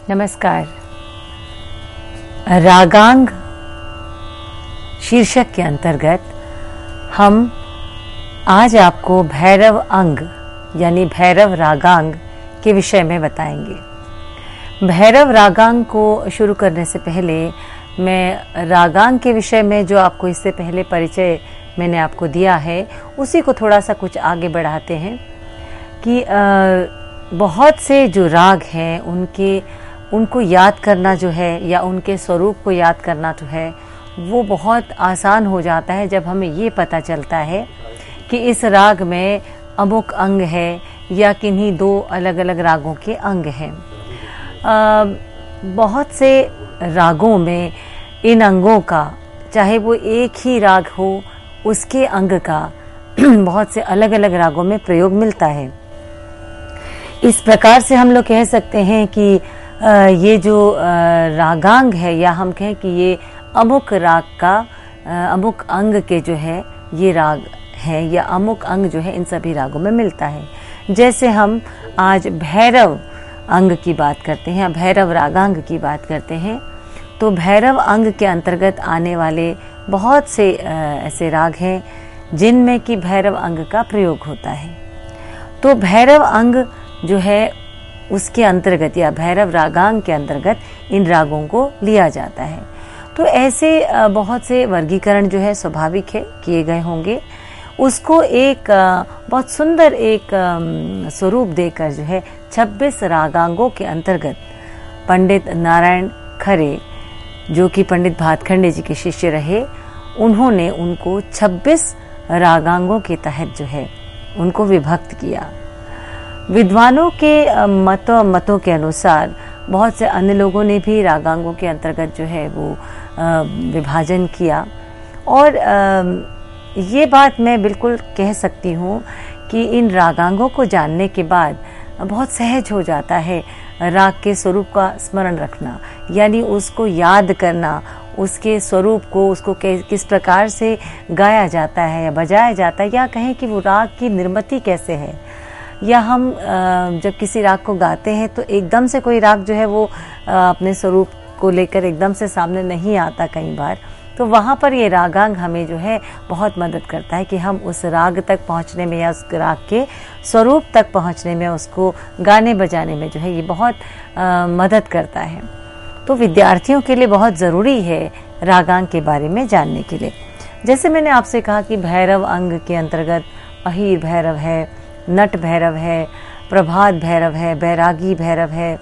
नमस्कार। रागांग शीर्षक के अंतर्गत हम आज आपको भैरव अंग यानी भैरव रागांग के विषय में बताएंगे। भैरव रागांग को शुरू करने से पहले मैं रागांग के विषय में जो आपको इससे पहले परिचय मैंने आपको दिया है उसी को थोड़ा सा कुछ आगे बढ़ाते हैं कि बहुत से जो राग हैं उनको याद करना जो है या उनके स्वरूप को याद करना जो है वो बहुत आसान हो जाता है जब हमें ये पता चलता है कि इस राग में अमुक अंग है या किन्हीं दो अलग अलग रागों के अंग हैं। बहुत से रागों में इन अंगों का, चाहे वो एक ही राग हो, उसके अंग का बहुत से अलग अलग रागों में प्रयोग मिलता है। इस प्रकार से हम लोग कह सकते हैं कि ये जो रागांग है या हम कहें कि ये अमुक राग का अमुक अंग के जो है ये राग है या अमुक अंग जो है इन सभी रागों में मिलता है। जैसे हम आज भैरव अंग की बात करते हैं या भैरव रागांग की बात करते हैं तो भैरव अंग के अंतर्गत आने वाले बहुत से ऐसे राग हैं जिनमें कि भैरव अंग का प्रयोग होता है। तो भैरव अंग जो है उसके अंतर्गत या भैरव रागांग के अंतर्गत इन रागों को लिया जाता है। तो ऐसे बहुत से वर्गीकरण जो है स्वाभाविक है किए गए होंगे। उसको एक बहुत सुंदर एक स्वरूप देकर जो है 26 रागांगों के अंतर्गत पंडित नारायण खरे, जो कि पंडित भातखंडे जी के शिष्य रहे, उन्होंने उनको 26 रागांगों के तहत जो है उनको विभक्त किया। विद्वानों के मतों के अनुसार बहुत से अन्य लोगों ने भी रागांगों के अंतर्गत जो है वो विभाजन किया और ये बात मैं बिल्कुल कह सकती हूँ कि इन रागांगों को जानने के बाद बहुत सहज हो जाता है राग के स्वरूप का स्मरण रखना, यानी उसको याद करना, उसके स्वरूप को, उसको किस प्रकार से गाया जाता है या बजाया जाता है, या कहें कि वो राग की निर्मिति कैसे है। या हम जब किसी राग को गाते हैं तो एकदम से कोई राग जो है वो अपने स्वरूप को लेकर एकदम से सामने नहीं आता कई बार, तो वहाँ पर ये रागांग हमें जो है बहुत मदद करता है कि हम उस राग तक पहुँचने में या उस राग के स्वरूप तक पहुँचने में, उसको गाने बजाने में जो है ये बहुत मदद करता है। तो विद्यार्थियों के लिए बहुत ज़रूरी है रागांग के बारे में जानने के लिए। जैसे मैंने आपसे कहा कि भैरव अंग के अंतर्गत अहीर भैरव है, नट भैरव है, प्रभात भैरव है, बैरागी भैरव है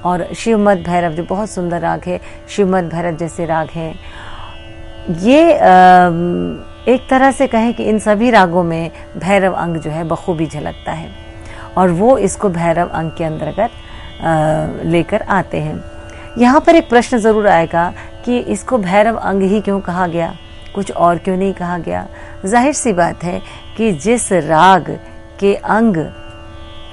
और शिवमद भैरव जो बहुत सुंदर राग है, शिवमद भैरव जैसे राग हैं। ये एक तरह से कहें कि इन सभी रागों में भैरव अंग जो है बखूबी झलकता है और वो इसको भैरव अंग के अंतर्गत लेकर आते हैं। यहाँ पर एक प्रश्न ज़रूर आएगा कि इसको भैरव अंग ही क्यों कहा गया, कुछ और क्यों नहीं कहा गया। जाहिर सी बात है कि जिस राग के अंग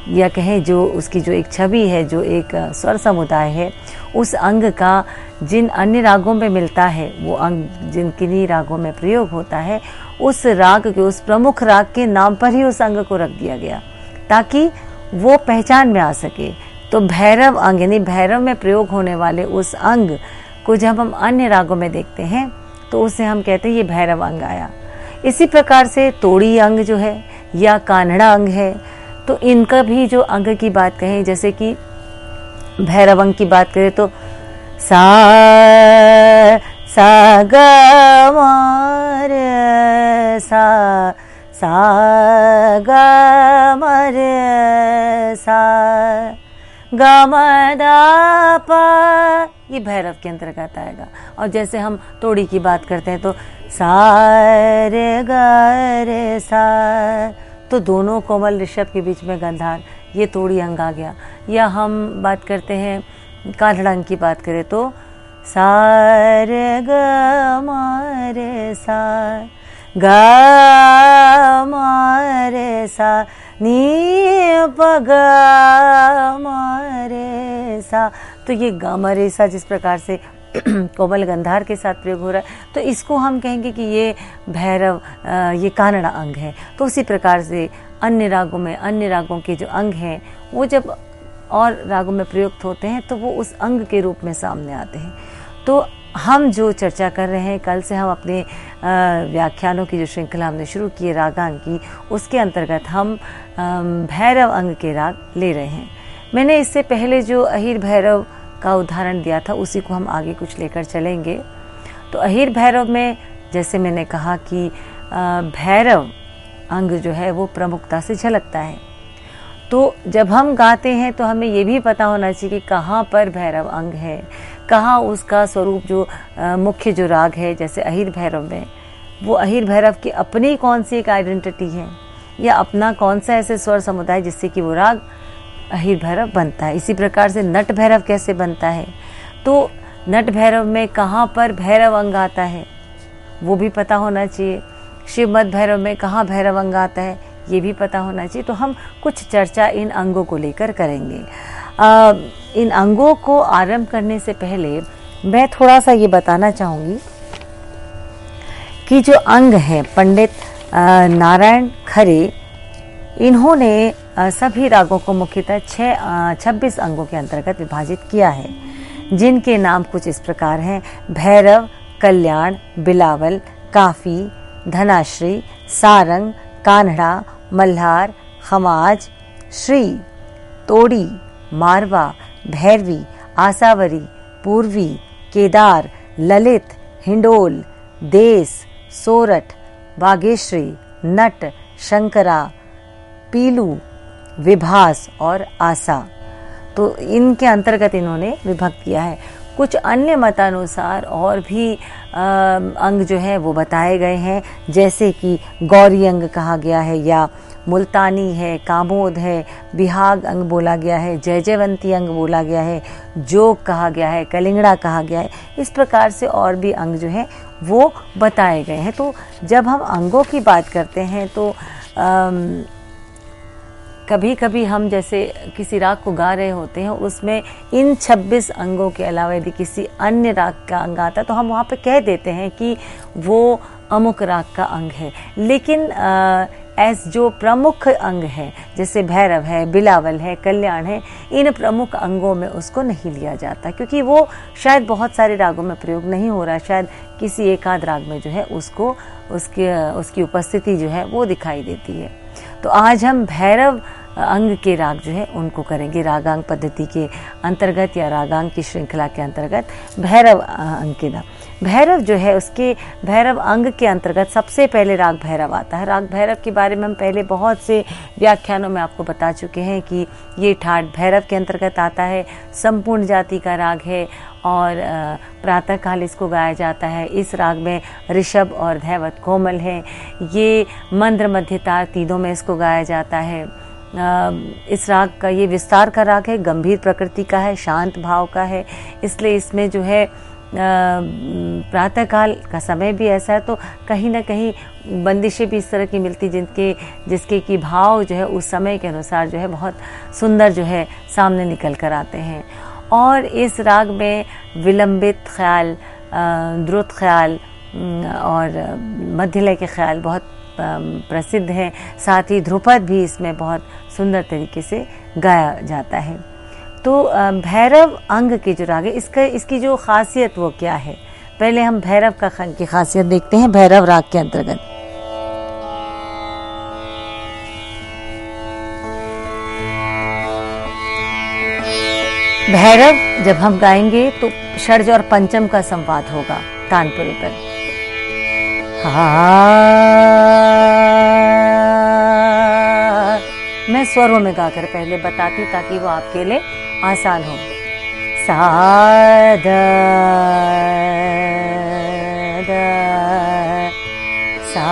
या कहें जो उसकी जो एक छवि है, जो एक स्वर समुदाय है, उस अंग का जिन अन्य रागों में मिलता है, वो अंग जिन किन्हीं रागों में प्रयोग होता है, उस राग के, उस प्रमुख राग के नाम पर ही उस अंग को रख दिया गया ताकि वो पहचान में आ सके। तो भैरव अंग यानी भैरव में प्रयोग होने वाले उस अंग को जब हम अन्य रागों में देखते हैं तो उसे हम कहते हैं ये भैरव अंग आया। इसी प्रकार से तोड़ी अंग जो है या कान्हड़ा अंग है, तो इनका भी जो अंग की बात कहें, जैसे कि भैरव अंग की बात करें तो सा सा ग म रे सा ग म रे सा ग म दा पा, ये भैरव के अंतर्गत आएगा। और जैसे हम तोड़ी की बात करते हैं तो सा रे ग रे सा, तो दोनों कोमल ऋषभ के बीच में गंधार, ये तोड़ी अंग आ गया। या हम बात करते हैं कान्हड़ा अंग की बात करें तो सा रे ग म रे सा ग म रे सा नी प ग म रे सा, तो ये ग म रे सा जिस प्रकार से कोमल गंधार के साथ प्रयोग हो रहा है तो इसको हम कहेंगे कि ये भैरव ये कान्हड़ा अंग है। तो उसी प्रकार से अन्य रागों में अन्य रागों के जो अंग हैं वो जब और रागों में प्रयुक्त होते हैं तो वो उस अंग के रूप में सामने आते हैं। तो हम जो चर्चा कर रहे हैं, कल से हम अपने व्याख्यानों की जो श्रृंखला हमने शुरू की है रागांग की, उसके अंतर्गत हम भैरव अंग के राग ले रहे हैं। मैंने इससे पहले जो अहिर भैरव का उदाहरण दिया था उसी को हम आगे कुछ लेकर चलेंगे। तो अहिर भैरव में जैसे मैंने कहा कि भैरव अंग जो है वो प्रमुखता से झलकता है। तो जब हम गाते हैं तो हमें ये भी पता होना चाहिए कि कहाँ पर भैरव अंग है, कहाँ उसका स्वरूप जो मुख्य जो राग है, जैसे अहिर भैरव में वो अहिर भैरव की अपनी कौन सी एक आइडेंटिटी है या अपना कौन सा ऐसे स्वर समुदाय जिससे कि वो राग अहिर भैरव बनता है। इसी प्रकार से नट भैरव कैसे बनता है, तो नट भैरव में कहाँ पर भैरव अंग आता है वो भी पता होना चाहिए। शिवमद भैरव में कहाँ भैरव अंग आता है ये भी पता होना चाहिए। तो हम कुछ चर्चा इन अंगों को लेकर करेंगे। इन अंगों को आरंभ करने से पहले मैं थोड़ा सा ये बताना चाहूँगी कि जो अंग हैं पंडित नारायण खरे, इन्होंने सभी रागों को मुख्यतः 26 अंगों के अंतर्गत विभाजित किया है, जिनके नाम कुछ इस प्रकार हैं: भैरव, कल्याण, बिलावल, काफी, धनाश्री, सारंग, कान्हड़ा, मल्हार, खमाज, श्री, तोड़ी, मारवा, भैरवी, आसावरी, पूर्वी, केदार, ललित, हिंडोल, देस, सोरठ, बागेश्वरी, नट, शंकरा, पीलू, विभास और आसा। तो इनके अंतर्गत इन्होंने विभक्त किया है। कुछ अन्य मतानुसार और भी अंग जो है वो बताए गए हैं, जैसे कि गौरी अंग कहा गया है या मुल्तानी है, कामोद है, बिहाग अंग बोला गया है, जयजयवंती अंग बोला गया है, जोग कहा गया है, कलिंगड़ा कहा गया है। इस प्रकार से और भी अंग जो है वो बताए गए हैं। तो जब हम अंगों की बात करते हैं तो कभी कभी हम जैसे किसी राग को गा रहे होते हैं, उसमें इन 26 अंगों के अलावा यदि किसी अन्य राग का अंग आता है तो हम वहाँ पे कह देते हैं कि वो अमुक राग का अंग है। लेकिन जो प्रमुख अंग है जैसे भैरव है, बिलावल है, कल्याण है, इन प्रमुख अंगों में उसको नहीं लिया जाता, क्योंकि वो शायद बहुत सारे रागों में प्रयोग नहीं हो रहा, शायद किसी एक आध राग में जो है उसको उसकी उपस्थिति जो है वो दिखाई देती है। तो आज हम भैरव अंग के राग जो है उनको करेंगे। रागांग पद्धति के अंतर्गत या रागांग की श्रृंखला के अंतर्गत भैरव अंग के नाम। भैरव जो है उसके भैरव अंग के अंतर्गत सबसे पहले राग भैरव आता है। राग भैरव के बारे में हम पहले बहुत से व्याख्यानों में आपको बता चुके हैं कि ये ठाट भैरव के अंतर्गत आता है, संपूर्ण जाति का राग है और प्रातःकाल इसको गाया जाता है। इस राग में ऋषभ और धैवत कोमल है। ये मंद्र मध्यताल तीनों में इसको गाया जाता है। इस राग का ये विस्तार का राग है, गंभीर प्रकृति का है, शांत भाव का है, इसलिए इसमें जो है प्रातःकाल का समय भी ऐसा है तो कहीं ना कहीं बंदिशें भी इस तरह की मिलती जिसके कि भाव जो है उस समय के अनुसार जो है बहुत सुंदर जो है सामने निकल कर आते हैं। और इस राग में विलंबित ख्याल, द्रुत ख्याल और मध्यलय के ख्याल बहुत प्रसिद्ध हैं। साथ ही ध्रुपद भी इसमें बहुत सुंदर तरीके से गाया जाता है। तो भैरव अंग के जो राग है इसकी जो खासियत वो क्या है, पहले हम भैरव का की खासियत देखते हैं। भैरव राग के अंतर्गत भैरव जब हम गाएंगे तो षड्ज और पंचम का संवाद होगा तानपुरे पर। मैं स्वरों में गाकर पहले बताती ताकि वो आपके लिए आसान हो। सा ध सा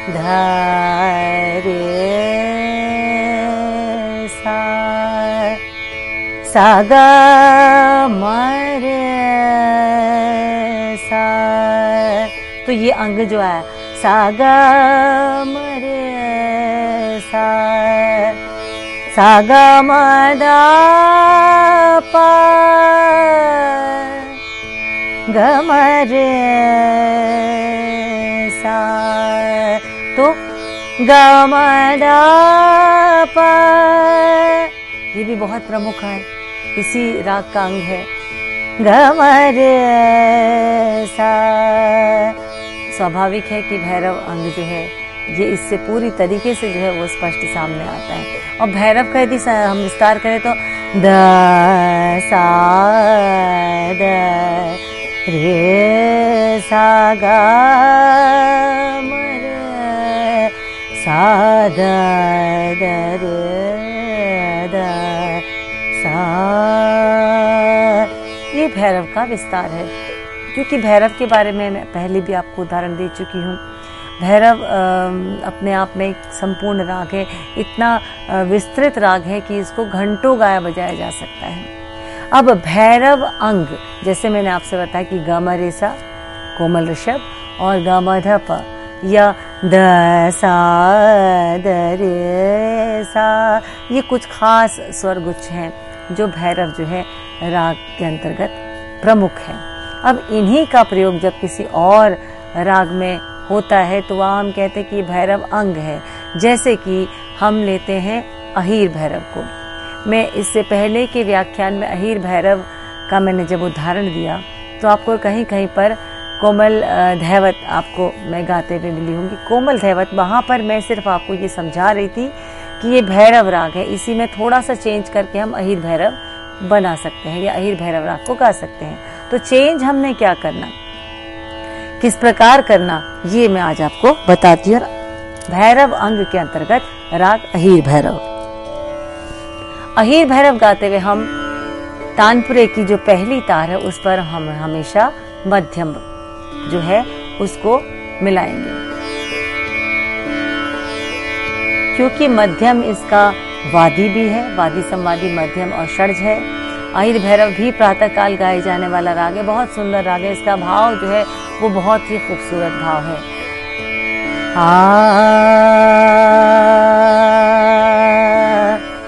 ध रे सा ग म रे सा। तो ये अंग जो है सा ग म रे सा ग म द प ग म रे सा। तो ग म ध प, ये भी बहुत प्रमुख है, इसी राग का अंग है। ग म रे सा, स्वाभाविक है कि भैरव अंग जो है ये इससे पूरी तरीके से जो है वो स्पष्ट सामने आता है। और भैरव का यदि हम विस्तार करें तो द सा द रे सा ग म रे सा द द रे द सा, ये भैरव का विस्तार है। क्योंकि भैरव के बारे में मैं पहले भी आपको उदाहरण दे चुकी हूँ। भैरव अपने आप में एक संपूर्ण राग है, इतना विस्तृत राग है कि इसको घंटों गाया बजाया जा सकता है। अब भैरव अंग, जैसे मैंने आपसे बताया कि ग म रे सा कोमल ऋषभ और ग म ध प या द सा द रे सा, ये कुछ खास स्वरगुच्छ हैं जो भैरव जो है राग के अंतर्गत प्रमुख है। अब इन्हीं का प्रयोग जब किसी और राग में होता है तो वहाँ हम कहते हैं कि भैरव अंग है। जैसे कि हम लेते हैं अहीर भैरव को। मैं इससे पहले के व्याख्यान में अहीर भैरव का मैंने जब उदाहरण दिया तो आपको कहीं कहीं पर कोमल धैवत आपको मैं गाते हुए मिली होंगी। कोमल धैवत, वहाँ पर मैं सिर्फ आपको ये समझा रही थी कि ये भैरव राग है, इसी में थोड़ा सा चेंज करके हम अहीर भैरव बना सकते हैं या अहीर भैरव राग को गा सकते हैं। तो चेंज हमने क्या करना, किस प्रकार करना, ये मैं आज आपको बताती हूँ। भैरव अंग के अंतर्गत राग अहीर भैरव। अहीर भैरव गाते हुए हम तानपुरे की जो पहली तार है उस पर हम हमेशा मध्यम जो है उसको मिलाएंगे, क्योंकि मध्यम इसका वादी भी है, वादी संवादी मध्यम और षड्ज है। अहीर भैरव भी प्रातः काल गाए जाने वाला राग है, बहुत सुंदर राग है। इसका भाव जो है वो बहुत ही खूबसूरत भाव है।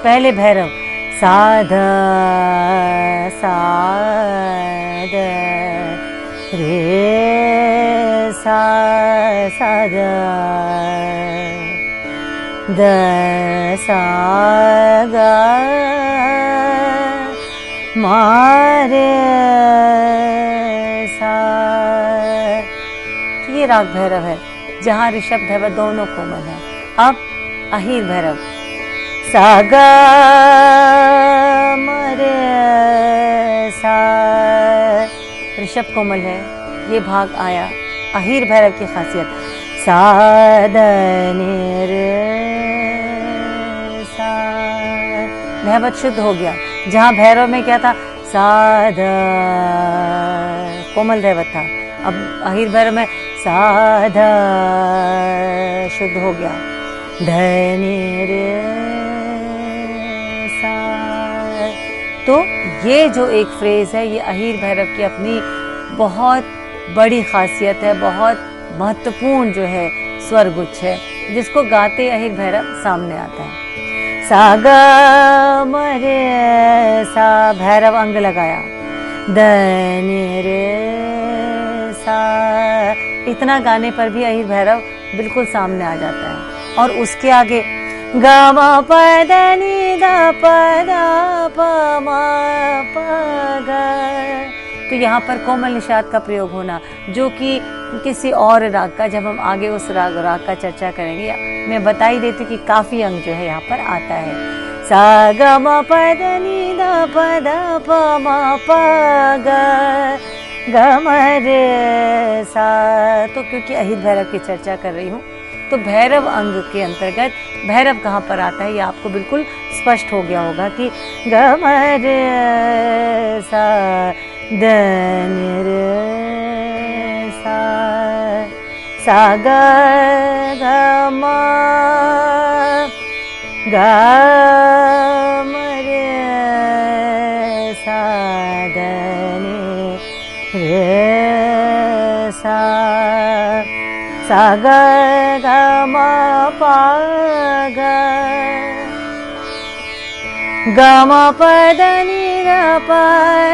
पहले भैरव साध साध रे सा साध द सा ग मारे सा, ये राग भैरव है जहाँ ऋषभ धैवत दोनों कोमल है। अब अहीर भैरव सा ग म रे सा, ऋषभ कोमल है, ये भाग आया। अहीर भैरव की खासियत सा द नि रे सा, धैवत शुद्ध हो गया। जहाँ भैरव में क्या था, सा ध कोमल धैवत था, अब अहीर भैरव में सा ध शुद्ध हो गया, ध नि रे सा। तो ये जो एक फ्रेज है ये अहीर भैरव की अपनी बहुत बड़ी खासियत है, बहुत महत्वपूर्ण जो है स्वरगुच्छ है, जिसको गाते अहीर भैरव सामने आता है। सा ग म रे सा, भैरव अंग लगाया, द नि रे सा, इतना गाने पर भी अहीर भैरव बिल्कुल सामने आ जाता है। और उसके आगे ग म प द नि द प द प म प ग, तो यहाँ पर कोमल निषाद का प्रयोग होना, जो कि किसी और राग का, जब हम आगे उस राग का चर्चा करेंगे मैं बता ही देती कि काफी अंग जो है यहाँ पर आता है। सा ग म प द नि द प द प म प ग ग म रे सा। तो क्योंकि अहीर भैरव की चर्चा कर रही हूँ तो भैरव अंग के अंतर्गत भैरव कहाँ पर आता है ये आपको बिल्कुल स्पष्ट हो गया होगा कि ग म रे सा द नि रे सा, सा ग ग म ग म रे सा द नि रे सा, सा ग ग म प ग ग म प द नि द प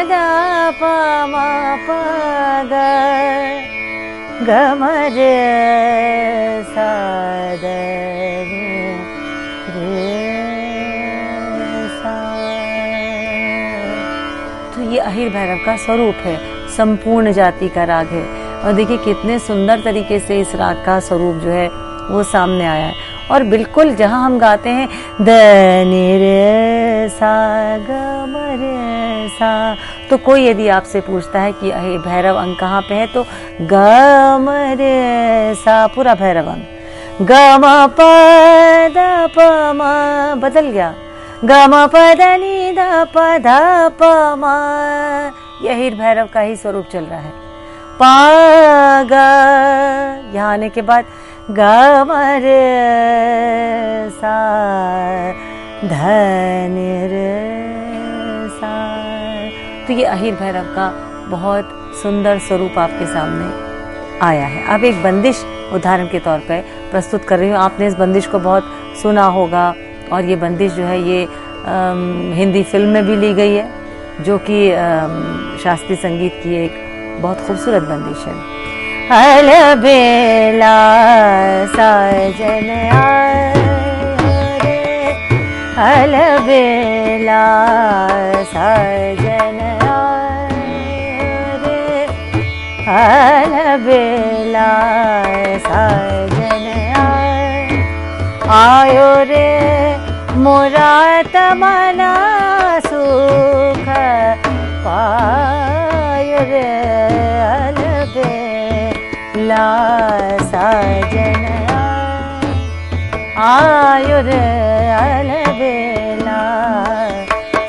द प म प ग ग म रे सा द अहीर भैरव का स्वरूप है, संपूर्ण जाति का राग है। और देखिए कितने सुंदर तरीके से इस राग का स्वरूप जो है वो सामने आया है। और बिल्कुल जहाँ हम गाते हैं द नि रे सा ग म रे सा, तो कोई यदि आपसे पूछता है कि अहीर भैरव अंग कहाँ पे है, तो ग म रे सा पूरा भैरव अंग, ग म प द प म बदल गया, ग म प द नि द प ध प म, यह अहीर भैरव का ही स्वरूप चल रहा है। प ग, यहाँ आने के बाद ग म रे सा ध नि रे सा, तो ये अहीर भैरव का बहुत सुंदर स्वरूप आपके सामने आया है। अब एक बंदिश उदाहरण के तौर पर प्रस्तुत कर रही हूँ। आपने इस बंदिश को बहुत सुना होगा, और ये बंदिश जो है ये हिंदी फिल्म में भी ली गई है, जो कि शास्त्रीय संगीत की एक बहुत खूबसूरत बंदिश है। अलबेला साजन रे, अलबेला साजन रे, अलबेला साजन आयो रे, मोरा तमन्ना सुख पायो रे, अलबेला साजन आयो रे, अलबेला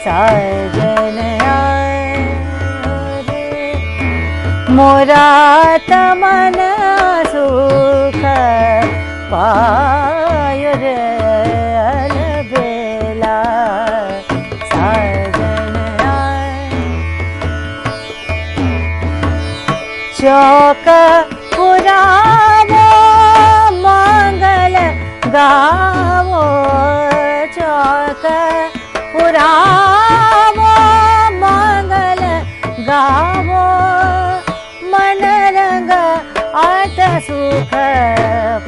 साजन रे, मोरा तमन्ना सुख पायो रे, अलबेला साजन चौक पुरावो मंगल गावो, चौक पुरावो मंगल गावो, मन रंग आत सुख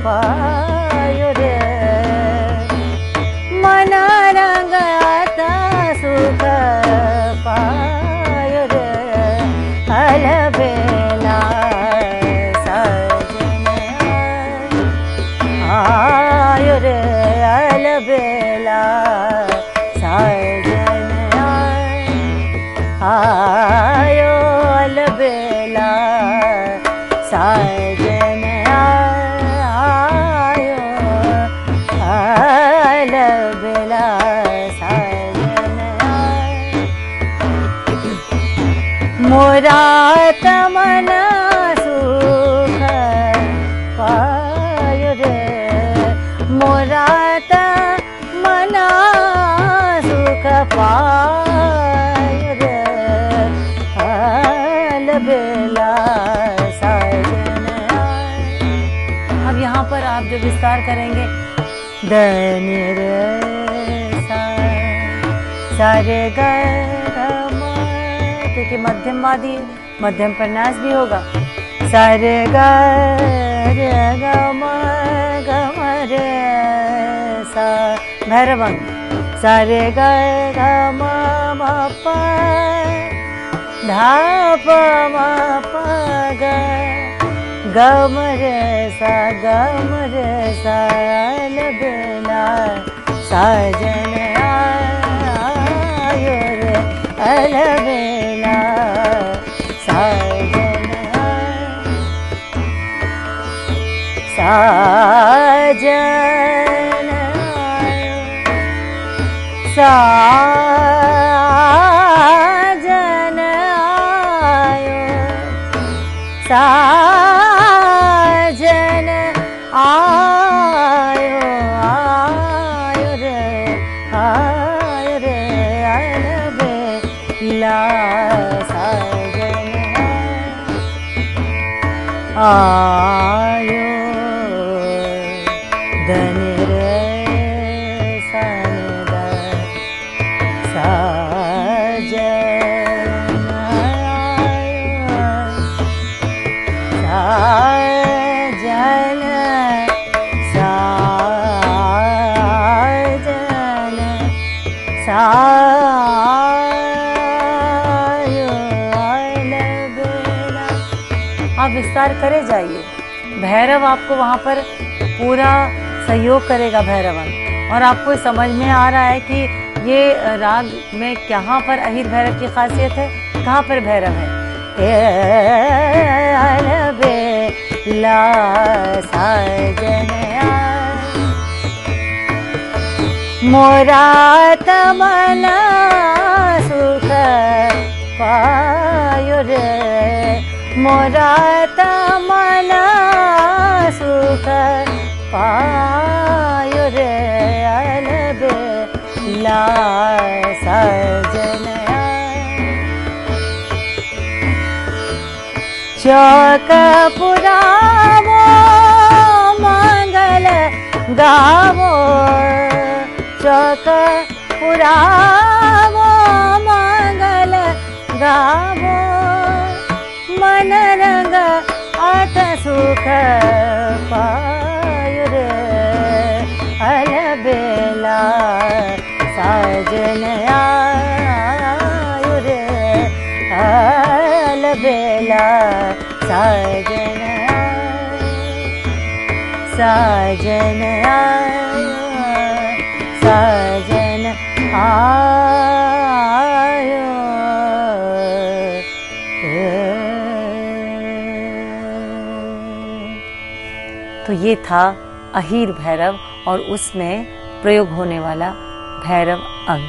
पायो रे, मन रंग आत सुख पायो रे, अलबेला साजन आयो रे, अलबेला साजन आयो, अलबेला साजन आयो, अलबेला साजन मोरा तमन्ना सुख पायो रे, मोरा तमन्ना सुख पायो रे, अलबेला साजन। अब यहाँ पर आप जो विस्तार करेंगे द नि रे सा रे ग म, देखिए मध्यम वादी मध्यम प्रन्यास भी होगा, सा रे ग म रे सा भैरव अंग, सा रे ग म प धा प म प ग, ग म रे सा अलबेला साजन आयो रे, अलबेला साजन साजन आयो, साजन आयो, साजन आयो, आयो रे, आयो रे, अलबेला साजन आयो, द नि रे सा नि द साजन आयो, साजन साजन सायो आप विस्तार करे जाइए। भैरव आपको वहाँ पर पूरा सहयोग करेगा, भैरव अंग। और आपको समझ में आ रहा है कि ये राग में कहाँ पर अहिर भैरव की खासियत है, कहाँ पर भैरव है। ला साजनया मोरा तमना सुख पायो रे, मोरा तमना सुख पायो रे, अलबे ला सजनया चौक पुरावो मंगल गावो, चौक पुरावो मंगल गावो, मन रंग अत सुख पायो रे, अलबेला साजन आयो रे, अलबेला साजन साजन आयो, साजन आयो। तो ये था अहीर भैरव और उसमें प्रयोग होने वाला भैरव अंग।